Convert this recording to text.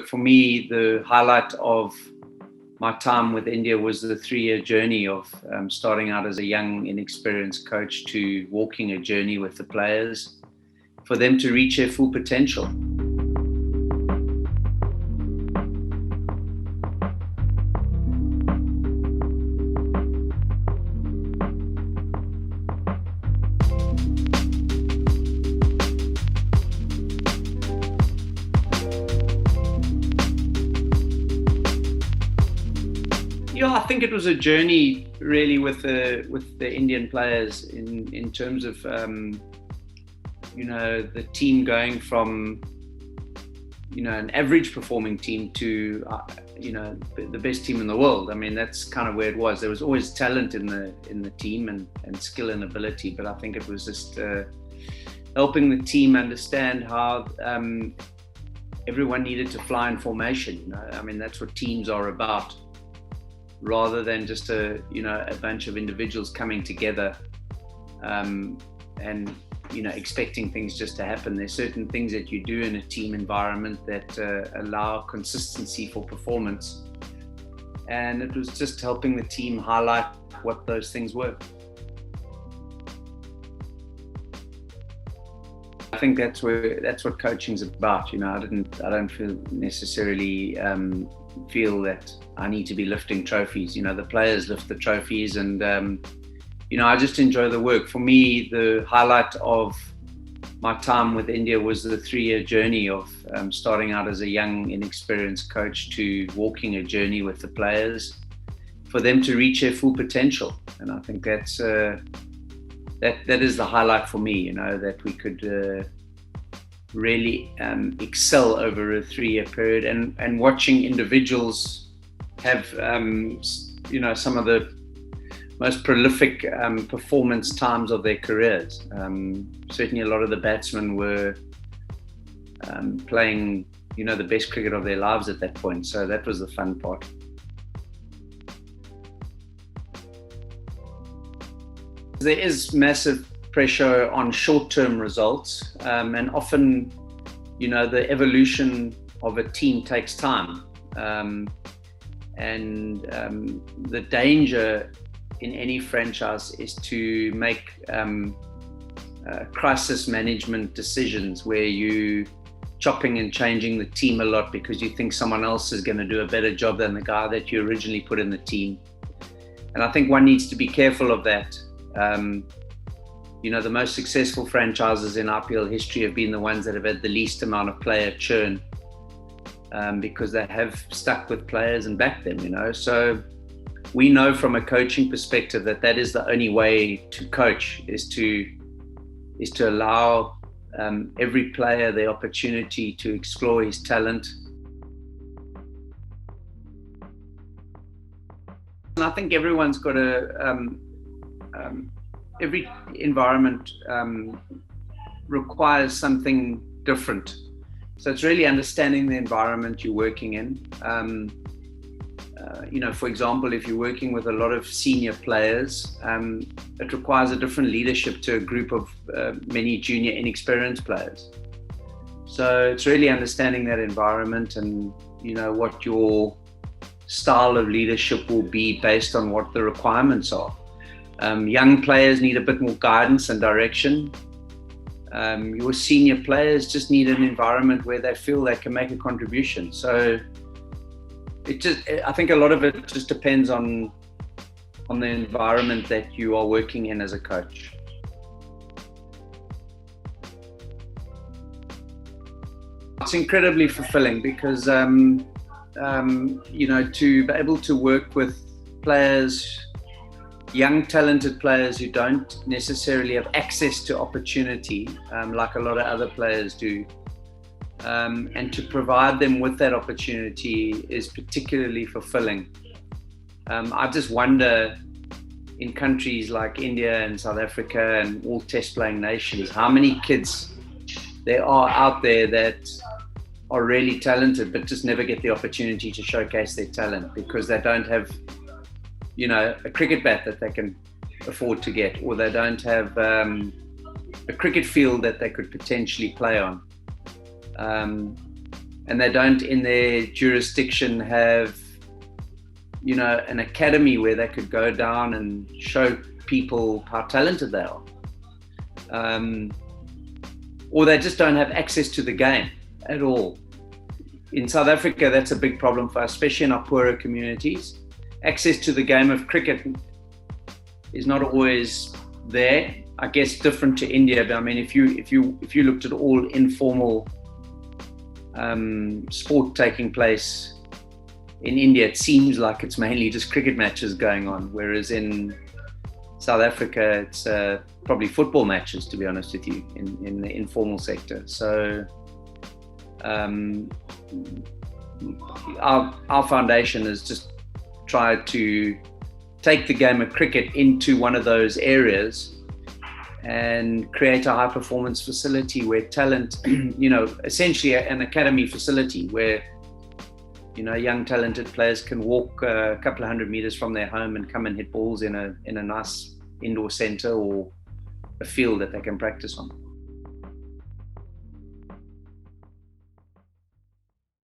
For me, the highlight of my time with India was the 3-year journey of starting out as a young, inexperienced coach to walking a journey with the players for them to reach their full potential. Yeah, I think it was a journey really with the Indian players in terms of the team going from an average performing team to the best team in the world. I mean, that's kind of where it was. There was always talent in the team and skill and ability, but I think it was just helping the team understand how everyone needed to fly in formation. I mean, that's what teams are about, rather than just a bunch of individuals coming together and expecting things just to happen. There's certain things that you do in a team environment that allow consistency for performance, and it was just helping the team highlight what those things were. I think that's what coaching's about. I don't feel necessarily feel that I need to be lifting trophies. The players lift the trophies, and I just enjoy the work. For me, the highlight of my time with India was the 3-year journey of starting out as a young, inexperienced coach to walking a journey with the players for them to reach their full potential. And I think that's that is the highlight for me. That we could really excel over a 3-year period, and watching individuals have some of the most prolific performance times of their careers. Certainly a lot of the batsmen were playing the best cricket of their lives at that point, so that was the fun part. There is massive pressure on short-term results, and often, the evolution of a team takes time. The danger in any franchise is to make crisis management decisions where you chopping and changing the team a lot because you think someone else is going to do a better job than the guy that you originally put in the team. And I think one needs to be careful of that. The most successful franchises in IPL history have been the ones that have had the least amount of player churn, because they have stuck with players and backed them. So we know from a coaching perspective that is the only way to coach, is to allow every player the opportunity to explore his talent. And I think everyone's got every environment requires something different. So it's really understanding the environment you're working in. For example, if you're working with a lot of senior players, it requires a different leadership to a group of many junior, inexperienced players. So it's really understanding that environment and, what your style of leadership will be based on what the requirements are. Young players need a bit more guidance and direction. Your senior players just need an environment where they feel they can make a contribution. So I think a lot of it just depends on the environment that you are working in as a coach. It's incredibly fulfilling because to be able to work with players, young talented players who don't necessarily have access to opportunity like a lot of other players do, and to provide them with that opportunity is particularly fulfilling. I just wonder, in countries like India and South Africa and all test playing nations, how many kids there are out there that are really talented but just never get the opportunity to showcase their talent because they don't have a cricket bat that they can afford to get, or they don't have a cricket field that they could potentially play on. and they don't in their jurisdiction have, you know, an academy where they could go down and show people how talented they are. Or they just don't have access to the game at all. In South Africa, that's a big problem for us, especially in our poorer communities. Access to the game of cricket is not always there. I guess different to India, but I mean, if you looked at all informal sport taking place in India, it seems like it's mainly just cricket matches going on, whereas in South Africa, it's probably football matches, to be honest with you, in the informal sector. So our foundation has just tried to take the game of cricket into one of those areas and create a high performance facility where talent, you know, essentially an academy facility where, you know, young talented players can walk a couple of 100 meters from their home and come and hit balls in a nice indoor center or a field that they can practice on.